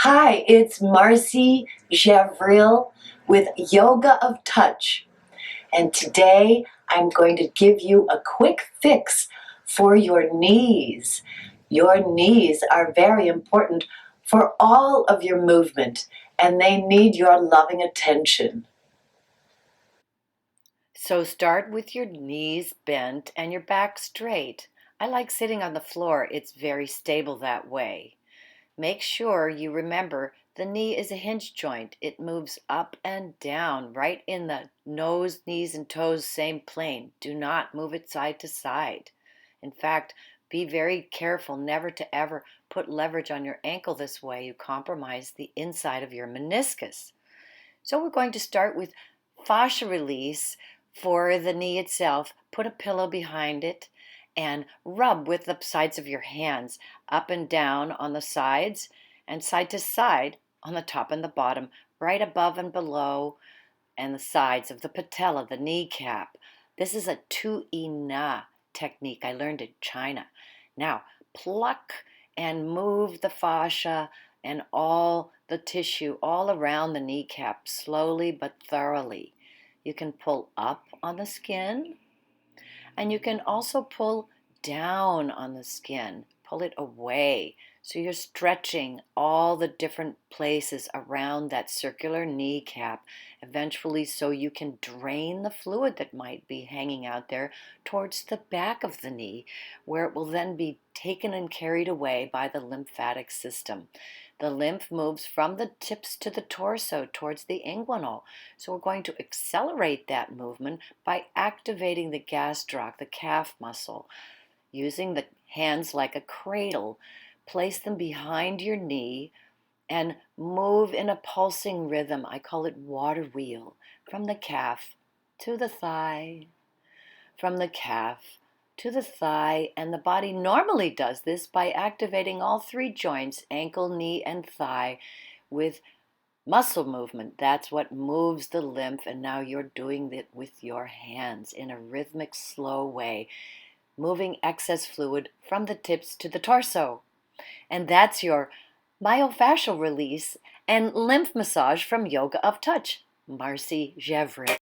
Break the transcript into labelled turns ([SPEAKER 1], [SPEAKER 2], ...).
[SPEAKER 1] Hi, it's Marci Javril with Yoga of Touch. And today I'm going to give you a quick fix for your knees. Your knees are very important for all of your movement, and they need your loving attention.
[SPEAKER 2] So start with your knees bent and your back straight. I like sitting on the floor. It's very stable that way. Make sure you remember the knee is a hinge joint. It moves up and down right in the nose, knees, and toes same plane. Do not move it side to side. In fact, be very careful never to ever put leverage on your ankle this way. You compromise the inside of your meniscus. So we're going to start with fascia release for the knee itself. Put a pillow behind it and rub with the sides of your hands up and down on the sides and side to side on the top and the bottom, right above and below and the sides of the patella, the kneecap. This is a tu-i-na technique I learned in China. Now, pluck and move the fascia and all the tissue all around the kneecap slowly but thoroughly. You can pull up on the skin and you can also pull down on the skin, pull it away. So you're stretching all the different places around that circular kneecap, eventually so you can drain the fluid that might be hanging out there towards the back of the knee, where it will then be taken and carried away by the lymphatic system. The lymph moves from the tips to the torso towards the inguinal. So we're going to accelerate that movement by activating the gastroc, the calf muscle, using the hands like a cradle. Place them behind your knee and move in a pulsing rhythm. I call it water wheel, from the calf to the thigh, from the calf to the thigh, and the body normally does this by activating all three joints, ankle, knee, and thigh, with muscle movement. That's what moves the lymph, and now you're doing it with your hands in a rhythmic, slow way, moving excess fluid from the tips to the torso. And that's your myofascial release and lymph massage from Yoga of Touch. Marci Javril.